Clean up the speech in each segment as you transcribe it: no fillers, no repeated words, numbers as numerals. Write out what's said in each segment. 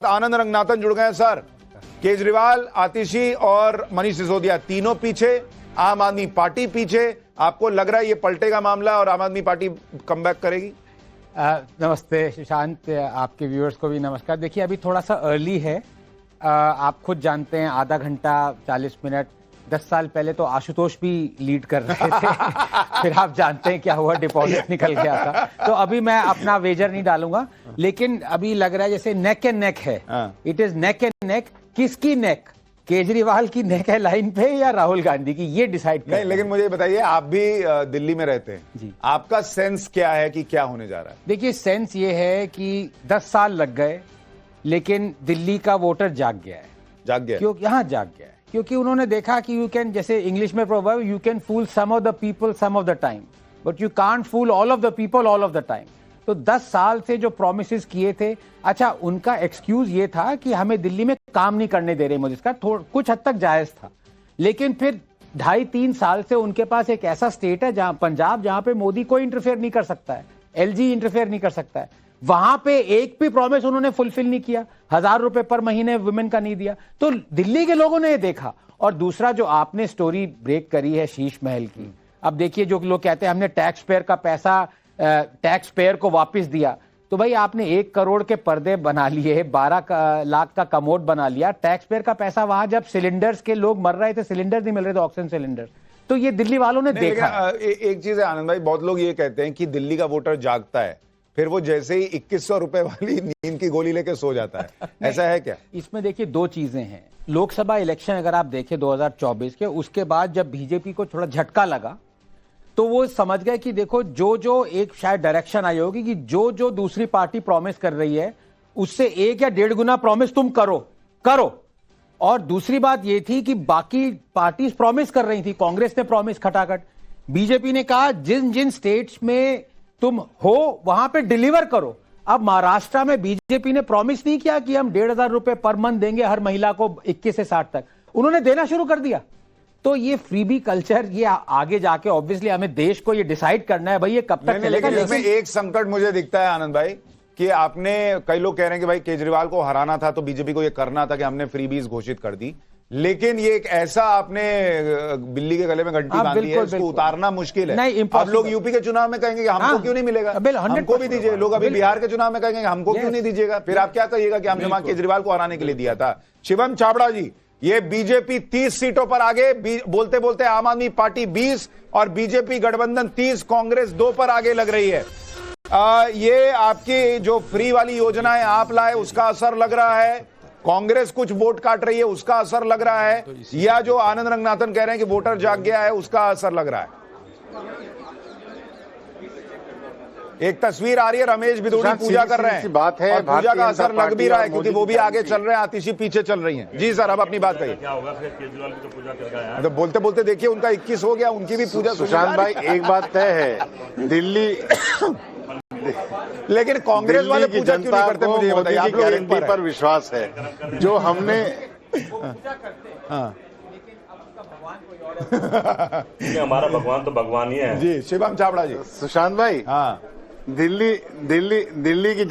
आनंद रंगनाथन जुड़ गए हैं। सर, केजरीवाल, आतिशी और मनीष सिसोदिया तीनों पीछे, आम आदमी पार्टी पीछे। आपको लग रहा है ये पलटेगा मामला और आम आदमी पार्टी कमबैक करेगी? नमस्ते सुशांत, आपके व्यूअर्स को भी नमस्कार। देखिए, अभी थोड़ा सा अर्ली है। आप खुद जानते हैं, आधा घंटा 40 मिनट 10 साल पहले तो आशुतोष भी लीड कर रहे थे फिर आप जानते हैं क्या हुआ, डिपॉजिट निकल गया था। तो अभी मैं अपना वेजर नहीं डालूंगा, लेकिन अभी लग रहा है जैसे नेक एंड नेक है। It is neck and neck. किसकी नेक? केजरीवाल की नेक है लाइन पे या राहुल गांधी की, ये डिसाइड नहीं। लेकिन मुझे बताइए, आप भी दिल्ली में रहते हैं जी, आपका सेंस क्या है कि क्या होने जा रहा है? देखिए, सेंस ये है कि 10 साल लग गए, लेकिन दिल्ली का वोटर जाग गया है। जाग गया? क्यों? यहाँ जाग गया है क्योंकि उन्होंने देखा कि यू कैन, जैसे इंग्लिश में proverb, you can fool some of the people some of the time, but you can't fool all of the people all of the time. तो 10 साल से जो प्रोमिसेस किए थे, अच्छा, उनका एक्सक्यूज ये था कि हमें दिल्ली में काम नहीं करने दे रहे मोदी सरकार, कुछ हद तक जायज था। लेकिन फिर 2.5-3 साल से उनके पास एक ऐसा स्टेट है, जहां पंजाब, जहां पे मोदी कोई इंटरफेयर नहीं कर सकता है, एलजी इंटरफेयर नहीं कर सकता है। वहां पे एक भी प्रॉमिस उन्होंने फुलफिल नहीं किया। 1000 रुपए पर महीने वुमेन का नहीं दिया। तो दिल्ली के लोगों ने ये देखा। और दूसरा, जो आपने स्टोरी ब्रेक करी है शीश महल की, अब देखिए, जो लोग कहते हैं हमने टैक्स पेयर का पैसा टैक्स पेयर को वापस दिया, तो भाई आपने 1 करोड़ के पर्दे बना लिए, 12 लाख का कमोड बना लिया। टैक्स पेयर का पैसा वहां, जब सिलेंडर्स के लोग मर रहे थे, सिलेंडर नहीं मिल रहे थे, ऑक्सीजन सिलेंडर, तो ये दिल्ली वालों ने देखा। एक चीज है आनंद भाई, बहुत लोग ये कहते हैं कि दिल्ली का वोटर जागता है, फिर वो जैसे ही 2100 रुपए वाली नींद की गोली लेके सो जाता है। ऐसा है क्या? इसमें देखिए, 2 चीजें हैं। लोकसभा इलेक्शन अगर आप देखें 2024 के, उसके बाद जब बीजेपी को थोड़ा झटका लगा, तो वो समझ गए कि देखो, जो एक शायद डायरेक्शन आई होगी कि जो दूसरी पार्टी प्रॉमिस कर रही है, उससे 1 या 1.5 गुना प्रॉमिस तुम करो। और दूसरी बात ये थी कि बाकी पार्टीज प्रॉमिस कर रही थी। कांग्रेस ने प्रॉमिस खटाखट, बीजेपी ने कहा जिन जिन स्टेट्स में तुम हो वहां पे डिलीवर करो। अब महाराष्ट्र में बीजेपी ने प्रॉमिस नहीं किया कि हम 1,500 रुपए पर मंथ देंगे हर महिला को 21 से 60 तक, उन्होंने देना शुरू कर दिया। तो ये फ्रीबी कल्चर, ये आगे जाके ऑब्वियसली हमें देश को ये डिसाइड करना है भाई, ये कब तक चलेगा। लेकिन इसमें एक संकट मुझे दिखता है आनंद भाई, कि आपने, कई लोग कह रहे हैं कि भाई केजरीवाल को हराना था तो बीजेपी को ये करना था कि हमने फ्रीबीज घोषित कर दी, लेकिन ये एक ऐसा आपने बिल्ली के गले में घंटी बांधी है, इसको उतारना मुश्किल है। अब लोग यूपी के चुनाव में कहेंगे कि हमको क्यों नहीं मिलेगा, हमको भी दीजिए। लोग अभी बिहार के चुनाव में कहेंगे हमको क्यों नहीं दीजिएगा। फिर आप क्या कहिएगा कि हमने वहां केजरीवाल को हराने के लिए दिया था। शिवम छाबड़ा जी, ये बीजेपी 30 सीटों पर आगे, बोलते बोलते आम आदमी पार्टी 20 और बीजेपी गठबंधन 30, कांग्रेस 2 पर आगे लग रही है। ये आपकी जो फ्री वाली योजनाएं आप लाए, उसका असर लग रहा है? कांग्रेस कुछ वोट काट रही है, उसका असर लग रहा है? या जो आनंद रंगनाथन कह रहे हैं कि वोटर जाग गया है, उसका असर लग रहा है? एक तस्वीर आ रही है, रमेश बिदोड़ी पूजा कर रहे हैं, बात है, और पूजा का असर लग भी रहा है, क्योंकि वो भी आगे चल रहे हैं, आतिशी पीछे चल रही हैं। जी सर, अब अपनी बात कहिए। क्या होगा फिर? केजरीवाल की तो पूजा कर रहा है। तो बोलते बोलते देखिए, उनका 21 हो गया, उनकी भी पूजा। सुशांत भाई, एक बात तय है, दिल्ली लेकिन कांग्रेस वाले पूजा क्यों नहीं करते, मुझे ये बताइए। आप लोग गारंटी पर विश्वास है जो हमने। हमारा भगवान तो भगवान ही है। जी, शिवम छाबड़ा जी। सुशांत भाई, हाँ, दिल्ली की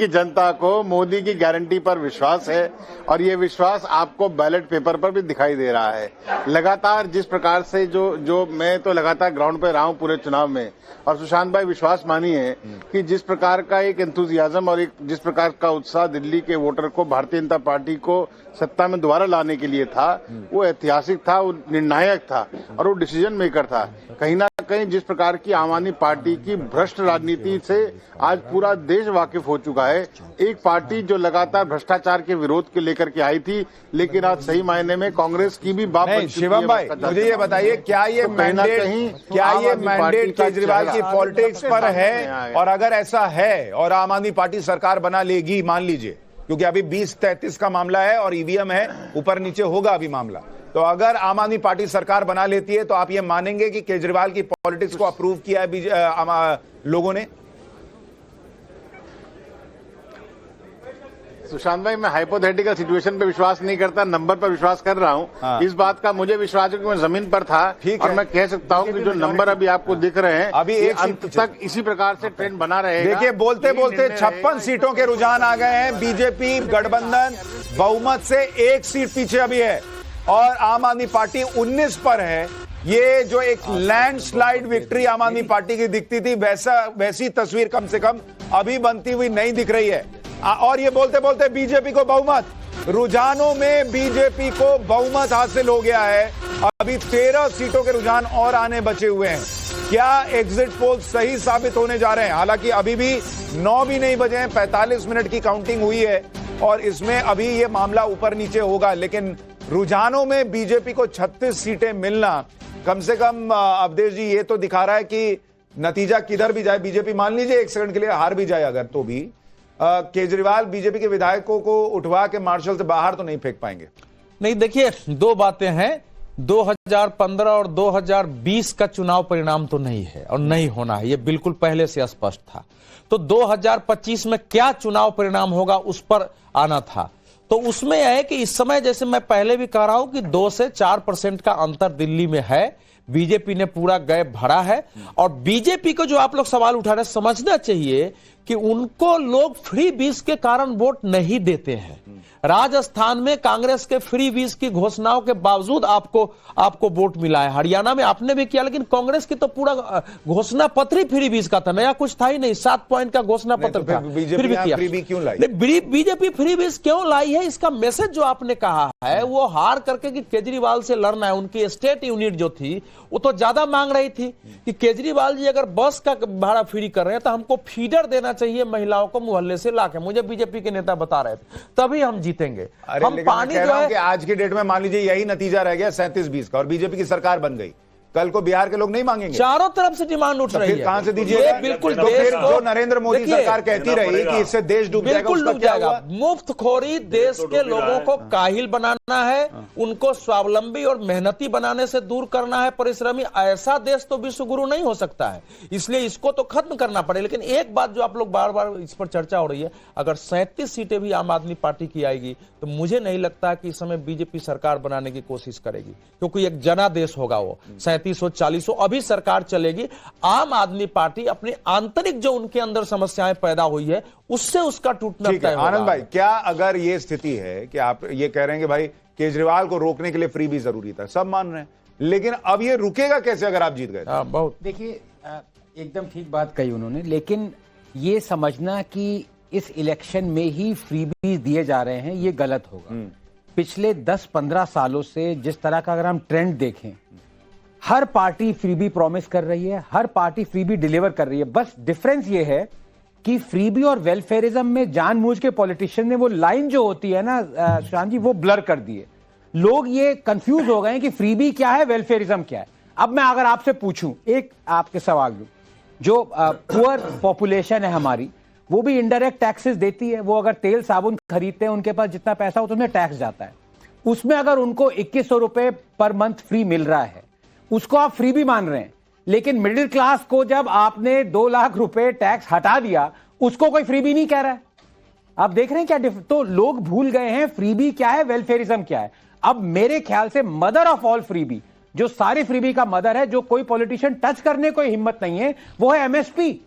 जनता को मोदी की गारंटी पर विश्वास है, और ये विश्वास आपको बैलेट पेपर पर भी दिखाई दे रहा है। लगातार जिस प्रकार से जो मैं तो लगातार ग्राउंड पे रहा हूं पूरे चुनाव में, और सुशांत भाई विश्वास मानिए कि जिस प्रकार का एक एंथुजियाज्म और एक जिस प्रकार का उत्साह दिल्ली के वोटर को भारतीय जनता पार्टी को सत्ता में दोबारा लाने के लिए था, वो ऐतिहासिक था, वो निर्णायक था, और वो डिसीजन मेकर था। कहीं ना कहीं जिस प्रकार की आम आदमी पार्टी की भ्रष्ट राजनीति से आज पूरा देश वाकिफ हो चुका है। एक पार्टी जो लगातार भ्रष्टाचार के विरोध के लेकर के आई थी, लेकिन आज सही मायने में कांग्रेस की भी बात बन चुकी है। शिवम भाई, मुझे ये बताइए, क्या ये मैंडेट केजरीवाल की पॉलिटिक्स पर है? और अगर ऐसा है और आम आदमी पार्टी सरकार बना लेगी, मान लीजिए, क्योंकि अभी 20-33 का मामला है और ईवीएम है, ऊपर नीचे होगा अभी मामला, तो अगर आम आदमी पार्टी सरकार बना लेती है, तो आप ये मानेंगे कि केजरीवाल की पॉलिटिक्स को अप्रूव किया है लोगों ने? सुशांत भाई, मैं हाइपोथेटिकल सिचुएशन पे विश्वास नहीं करता, नंबर पर विश्वास कर रहा हूँ। हाँ। इस बात का मुझे विश्वास है कि मैं जमीन पर था और मैं कह सकता हूँ कि जो नंबर अभी आपको दिख रहे हैं अभी एक अंत तक इसी प्रकार से ट्रेंड बना रहेगा। देखिए, बोलते बोलते 56 सीटों के रुझान आ गए हैं। बीजेपी गठबंधन बहुमत से 1 सीट पीछे अभी है और आम आदमी पार्टी 19 पर है। ये जो एक लैंडस्लाइड विक्ट्री आम आदमी पार्टी की दिखती थी, वैसी तस्वीर कम से कम अभी बनती हुई नहीं दिख रही है। और ये बोलते बोलते बीजेपी को बहुमत, रुझानों में बीजेपी को बहुमत हासिल हो गया है। अभी 13 सीटों के रुझान और आने बचे हुए हैं। क्या एग्जिट पोल सही साबित होने जा रहे हैं? हालांकि अभी भी 9 भी नहीं बजे हैं, 45 मिनट की काउंटिंग हुई है और इसमें अभी ये मामला ऊपर नीचे होगा। लेकिन रुझानों में बीजेपी को 36 सीटें मिलना कम से कम अवधेश जी ये तो दिखा रहा है कि नतीजा किधर भी जाए, बीजेपी मान लीजिए 1 सेकंड के लिए हार भी जाए अगर, तो भी केजरीवाल बीजेपी के विधायकों को उठवा के मार्शल से बाहर तो नहीं फेंक पाएंगे। नहीं, देखिए, 2 बातें हैं। 2015 और 2020 का चुनाव परिणाम तो नहीं है और नहीं होना है, यह बिल्कुल पहले से स्पष्ट था। तो 2025 में क्या चुनाव परिणाम होगा उस पर आना था। तो उसमें यह है कि इस समय, जैसे मैं पहले भी कह रहा हूं, कि 2 से 4% का अंतर दिल्ली में है। बीजेपी ने पूरा गैप भरा है और बीजेपी को जो आप लोग सवाल उठा रहे हैं, समझना चाहिए कि उनको लोग फ्री बीज के कारण वोट नहीं देते हैं। राजस्थान में कांग्रेस के फ्री बीज की घोषणाओं के बावजूद आपको वोट मिला है। हरियाणा में आपने भी किया, लेकिन कांग्रेस की तो पूरा घोषणा पत्र ही फ्री बीज का था, नया कुछ था ही नहीं। 7 पॉइंट का घोषणा पत्र था, फिर भी किया। फ्री बीज क्यों लाई? बीजेपी फ्री बीज क्यों लाई है, इसका मैसेज जो आपने कहा है वो हार करके कि केजरीवाल से लड़ना है। उनकी स्टेट यूनिट जो थी वो तो ज्यादा मांग रही थी कि केजरीवाल जी अगर बस का भाड़ा फ्री कर रहे हैं तो हमको फीडर देना चाहिए महिलाओं को मोहल्ले से लाके। मुझे बीजेपी के नेता बता रहे थे, तभी हम जीतेंगे। हम पानी जो है कि आज की डेट में मान लीजिए यही नतीजा रह गया 37-20 का और बीजेपी की सरकार बन गई, कल को बिहार के लोग नहीं मांगेंगे। चारों तरफ से डिमांड उठ रही है, कहां से दीजिएगा? बिल्कुल। तो फिर जो नरेंद्र मोदी सरकार कहती रही कि इससे देश डूब जाएगा, बिल्कुल डूब जाएगा। मुफ्तखोरी देश के लोगों को काहिल बनाना है, उनको स्वावलंबी और मेहनती बनाने से दूर करना है, परिश्रमी। ऐसा देश तो विश्व गुरु नहीं हो सकता है, इसलिए इसको तो खत्म करना पड़े। लेकिन एक बात जो आप लोग बार बार इस पर चर्चा हो रही है, अगर 37 सीटें भी आम आदमी पार्टी की आएगी तो मुझे नहीं लगता कि इस समय बीजेपी सरकार बनाने की कोशिश करेगी, क्योंकि एक जनादेश होगा वो। 3740 अभी सरकार चलेगी। आम आदमी पार्टी अपनी आंतरिक जो उनके अंदर समस्याएं पैदा हुई है उससे उसका टूटना तय होगा। आनंद भाई, क्या अगर ये स्थिति है कि आप ये कह रहे हैं कि भाई केजरीवाल को रोकने के लिए फ्री भी जरूरी था, सब मान रहे हैं, लेकिन अब ये रुकेगा कैसे अगर आप जीत गए? बहुत। देखिए, एकदम ठीक बात कही उन्होंने, लेकिन ये समझना कि इस इलेक्शन में ही फ्रीबीज दिए जा रहे हैं, ये गलत होगा। पिछले 10-15 सालों से जिस तरह का अगर हम ट्रेंड देखें, हर पार्टी फ्रीबी प्रॉमिस कर रही है, हर पार्टी फ्रीबी डिलीवर कर रही है। बस डिफरेंस ये है कि फ्रीबी और वेलफेयरिज्म में जानबूझ के पॉलिटिशियन ने वो लाइन जो होती है ना सुशांत जी, वो ब्लर कर दी है। लोग ये कंफ्यूज हो गए हैं कि फ्रीबी क्या है, वेलफेयरिज्म क्या है। अब मैं अगर आपसे पूछूं, एक आपके सवाल दूं, जो पुअर पॉपुलेशन है हमारी, वो भी इनडायरेक्ट टैक्सेस देती है। वो अगर तेल साबुन खरीदते हैं, उनके पास जितना पैसा हो तो उसमें टैक्स जाता है। उसमें अगर उनको 2100 रुपए पर मंथ फ्री मिल रहा है, उसको आप फ्री भी मान रहे हैं। लेकिन मिडिल क्लास को जब आपने 2 लाख रुपए टैक्स हटा दिया, उसको कोई फ्री भी नहीं कह रहा है। आप देख रहे हैं क्या तो लोग भूल गए हैं फ्रीबी क्या है, वेलफेयरिज्म क्या है। अब मेरे ख्याल से मदर ऑफ ऑल फ्रीबी, जो सारी फ्रीबी का मदर है, जो कोई पॉलिटिशियन टच करने को हिम्मत नहीं है, वो है एमएसपी।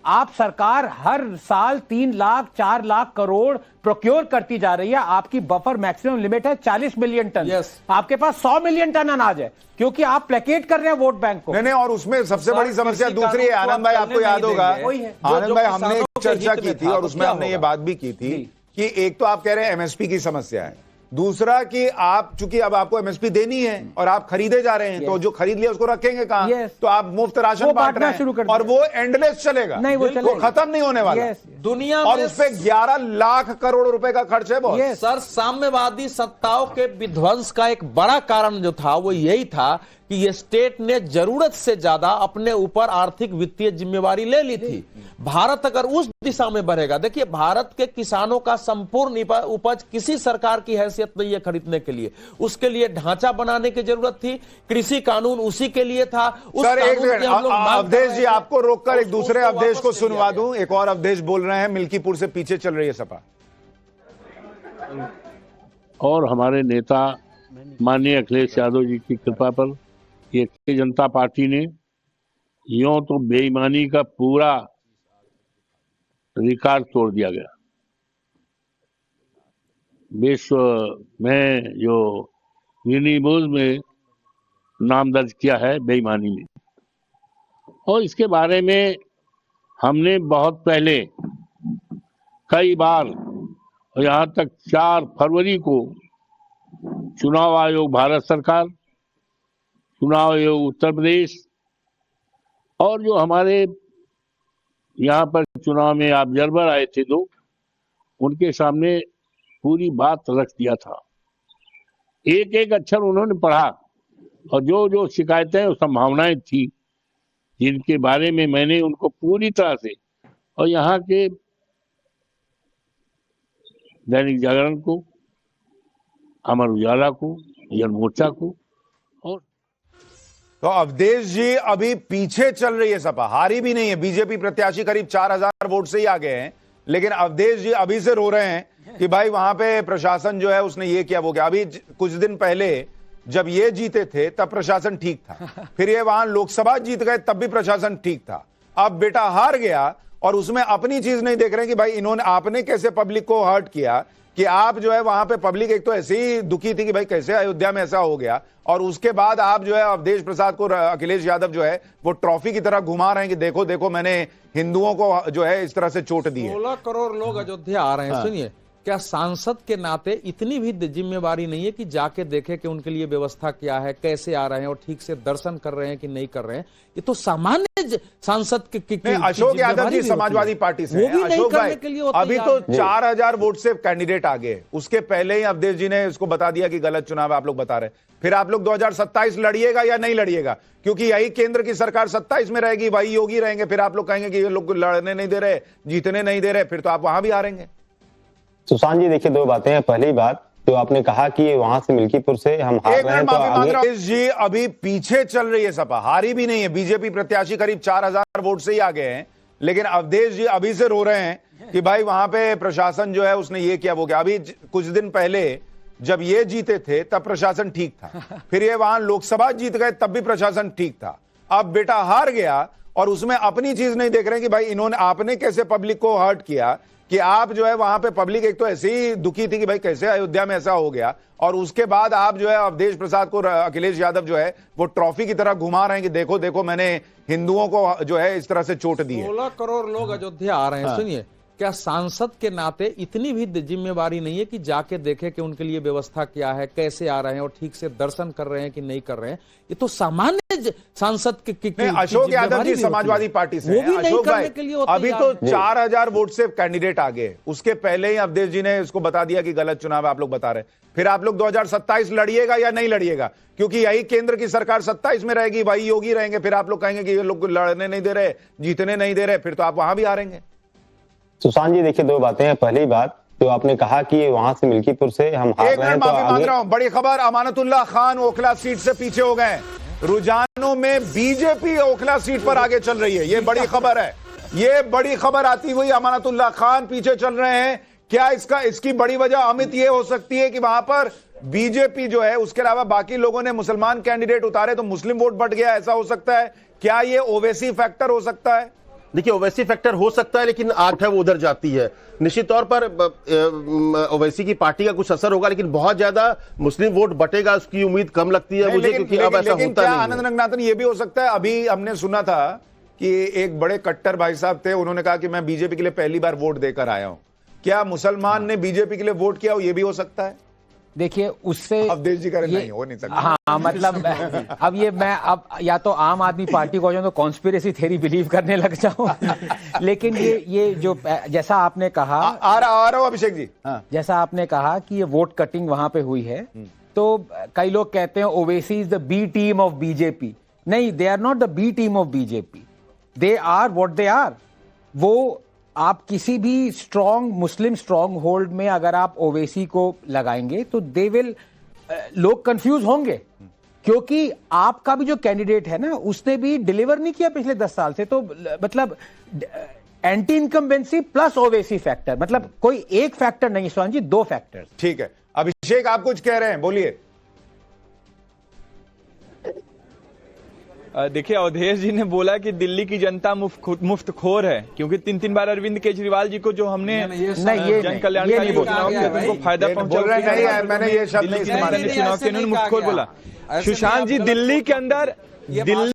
आप सरकार हर साल 3 लाख 4 लाख करोड़ प्रोक्योर करती जा रही है। आपकी बफर मैक्सिमम लिमिट है 40 मिलियन टन। आपके पास 100 मिलियन टन अनाज है, क्योंकि आप प्लेकेट कर रहे हैं वोट बैंक को। नहीं, और उसमें सबसे बड़ी समस्या दूसरी है। आनंद भाई, आपको याद होगा, आनंद भाई, हमने एक चर्चा की थी और उसमें हमने ये बात भी की थी कि एक तो आप कह रहे हैं एमएसपी की समस्या है, दूसरा कि आप चूंकि अब आपको एमएसपी देनी है और आप खरीदे जा रहे हैं, तो जो खरीद लिया उसको रखेंगे कहां? तो आप मुफ्त राशन बांट रहे हैं और वो एंडलेस चलेगा, वो खत्म नहीं होने वाला। दुनिया और उस पे 11 लाख करोड़ रुपए का खर्च है बहुत। सर, साम्यवादी सत्ताओं के विध्वंस का एक बड़ा कारण जो था वो यही था कि ये स्टेट ने जरूरत से ज्यादा अपने ऊपर आर्थिक वित्तीय जिम्मेवारी ले ली थी। भारत अगर उस दिशा में बढ़ेगा, देखिए, भारत के किसानों का संपूर्ण उपज किसी सरकार की हैसियत नहीं है खरीदने के लिए। उसके लिए ढांचा बनाने की जरूरत थी, कृषि कानून उसी के लिए था। सर, एक सेकंड, अवधेश जी, आपको रोककर एक दूसरे अवधेश को सुनवा दूं। एक और अवधेश बोल रहे हैं, मिल्कीपुर से पीछे चल रही है सपा। और हमारे नेता माननीय अखिलेश यादव जी की कृपा पर ये भारतीय जनता पार्टी ने यूं तो बेईमानी का पूरा रिकॉर्ड तोड़ दिया गया। विश्व में जो गिनीज में नाम दर्ज किया है बेईमानी में, और इसके बारे में हमने बहुत पहले कई बार, यहाँ तक 4 फरवरी को चुनाव आयोग भारत सरकार, चुनाव आयोग उत्तर प्रदेश और जो हमारे यहाँ पर चुनाव में ऑब्जर्वर आए थे 2, उनके सामने पूरी बात रख दिया था। एक एक अक्षर उन्होंने पढ़ा और जो जो शिकायतें और संभावनाएं थी जिनके बारे में मैंने उनको पूरी तरह से, और यहाँ के दैनिक जागरण को, अमर उजाला को, जनमोर्चा को, और तो अवधेश जी अभी पीछे चल रही है सपा, हारी भी नहीं है। बीजेपी प्रत्याशी करीब 4000 वोट से ही आगे हैं, लेकिन अवधेश जी अभी से रो रहे हैं कि भाई वहां पे प्रशासन जो है उसने ये किया वो किया। अभी कुछ दिन पहले जब ये जीते थे तब प्रशासन ठीक था, फिर ये वहां लोकसभा जीत गए तब भी प्रशासन ठीक था। अब बेटा हार गया और उसमें अपनी चीज नहीं देख रहे कि भाई इन्होंने, आपने कैसे पब्लिक को हर्ट किया कि आप जो है वहां पे पब्लिक एक तो ऐसे ही दुखी थी कि भाई कैसे अयोध्या में ऐसा हो गया, और उसके बाद आप जो है अवधेश प्रसाद को, अखिलेश यादव जो है वो ट्रॉफी की तरह घुमा रहे हैं कि देखो देखो मैंने हिंदुओं को जो है इस तरह से चोट दी है। 16 करोड़ लोग अयोध्या आ रहे हैं। सुनिए, क्या सांसद के नाते इतनी भी जिम्मेवारी नहीं है कि जाके देखे कि उनके लिए व्यवस्था क्या है, कैसे आ रहे हैं और ठीक से दर्शन कर रहे हैं कि नहीं कर रहे हैं? ये तो सामान्य सांसद की अशोक यादव जी समाजवादी पार्टी से, अशोक भाई अभी तो 4000 वोट से कैंडिडेट आगे, उसके पहले ही अवधेश जी ने इसको बता दिया कि गलत चुनाव आप लोग बता रहे। फिर आप लोग 2027 लड़िएगा या नहीं लड़िएगा? क्योंकि यही केंद्र की सरकार 27 में रहेगी, वही योगी रहेंगे, फिर आप लोग कहेंगे कि ये लोग लड़ने नहीं दे रहे, जीतने नहीं दे रहे, फिर तो आप वहां भी हारेंगे। सुशांत जी देखिए, 2 बातें हैं। पहली बात जो आपने कहा कि वहां से मिल्कीपुर से हम हार रहे हैं, तो अवधेश जी अभी पीछे चल रही है सपा, हारी भी नहीं है। बीजेपी प्रत्याशी करीब 4000 वोट से ही आगे हैं, लेकिन अवधेश जी अभी से रो रहे हैं कि भाई वहां पे प्रशासन जो है उसने ये किया वो किया। अभी कुछ दिन पहले जब ये जीते थे तब प्रशासन ठीक था, फिर ये वहां लोकसभा जीत गए तब भी प्रशासन ठीक था। अब बेटा हार गया और उसमें अपनी चीज नहीं देख रहे कि भाई इन्होंने, आपने कैसे पब्लिक को हर्ट किया कि आप जो है वहां पे पब्लिक एक तो ऐसे ही दुखी थी कि भाई कैसे अयोध्या में ऐसा हो गया, और उसके बाद आप जो है अवधेश प्रसाद को, अखिलेश यादव जो है वो ट्रॉफी की तरह घुमा रहे हैं कि देखो देखो मैंने हिंदुओं को जो है इस तरह से चोट दी है। 16 करोड़ लोग अयोध्या आ रहे हैं। सुनिए, क्या सांसद के नाते इतनी भी जिम्मेवारी नहीं है कि जाके देखे कि उनके लिए व्यवस्था क्या है, कैसे आ रहे हैं और ठीक से दर्शन कर रहे हैं कि नहीं कर रहे हैं? ये तो सामान्य सांसद की अशोक यादव जी समाजवादी पार्टी से, अशोक भाई अभी तो 4000 वोट से कैंडिडेट आगे, उसके पहले ही अवधेश जी ने इसको बता दिया कि गलत चुनाव आप लोग बता रहे। फिर आप लोग 2027 लड़िएगा या नहीं लड़िएगा? क्योंकि यही केंद्र की सरकार 27 में रहेगी, वही योगी रहेंगे, फिर आप लोग कहेंगे कि ये लोग लड़ने नहीं दे रहे, जीतने नहीं दे रहे, फिर तो आप वहां भी हारेंगे। सुशांत जी देखिए, 2 बातें हैं। पहली बात जो आपने कहा कि वहां से मिल्कीपुर से हम हार रहे हैं, तो माफी मांग रहा हूं, बड़ी खबर, अमानतुल्लाह खान ओखला सीट से पीछे हो गए। रुझानों में बीजेपी ओखला सीट पर आगे चल रही है, ये बड़ी खबर है। ये बड़ी खबर आती हुई अमानतुल्लाह खान पीछे चल रहे हैं। क्या इसकी बड़ी वजह अमित ये हो सकती है कि वहां पर बीजेपी जो है, उसके अलावा बाकी लोगों ने मुसलमान कैंडिडेट उतारे तो मुस्लिम वोट बढ़ गया, ऐसा हो सकता है? क्या ये ओवैसी फैक्टर हो सकता है? देखिए, ओवैसी फैक्टर हो सकता है, लेकिन आग है वो उधर जाती है। निश्चित तौर पर ओवैसी की पार्टी का कुछ असर होगा, लेकिन बहुत ज्यादा मुस्लिम वोट बटेगा उसकी उम्मीद कम लगती है मुझे, क्योंकि अब ऐसा होता नहीं है। आनंद रंगनाथन, ये भी हो सकता है, अभी हमने सुना था कि एक बड़े कट्टर भाई साहब थे, उन्होंने कहा कि मैं बीजेपी के लिए पहली बार वोट देकर आया हूं। क्या मुसलमान ने बीजेपी के लिए वोट किया हो? ये भी हो सकता है। देखिए, उससे अवधेश जी करें नहीं हो नहीं सकता। हाँ, मतलब अब ये मैं अब या तो आम आदमी पार्टी को जाऊं तो कॉन्स्पिरेसी थ्योरी बिलीव करने लग जाऊं लेकिन ये जो जैसा आपने कहा, आ रहा हूं अभिषेक जी, जैसा आपने कहा कि ये वोट कटिंग वहां पे हुई है, तो कई लोग कहते हैं Owaisi is the B team of BJP. नहीं, they are not the B team of BJP, they are what they are. वो आप किसी भी स्ट्रॉन्ग मुस्लिम स्ट्रॉन्ग होल्ड में अगर आप ओवैसी को लगाएंगे तो दे विल, लोग कंफ्यूज होंगे, क्योंकि आपका भी जो कैंडिडेट है ना, उसने भी डिलीवर नहीं किया पिछले 10 साल से। तो मतलब anti incumbency plus Owaisi factor, मतलब कोई एक फैक्टर नहीं सुशांत जी, दो फैक्टर। ठीक है, अभिषेक आप कुछ कह रहे हैं, बोलिए। देखिए, अवधेश जी ने बोला कि दिल्ली की जनता मुफ्तखोर है, क्योंकि 3 बार अरविंद केजरीवाल जी को जो हमने जन कल्याणकारी योजनाओं के उनको फायदा पहुंचा, मैंने ये शब्द नहीं इस्तेमाल किया, चुनाव के उन्होंने मुफ्तखोर बोला। सुशांत जी, दिल्ली के अंदर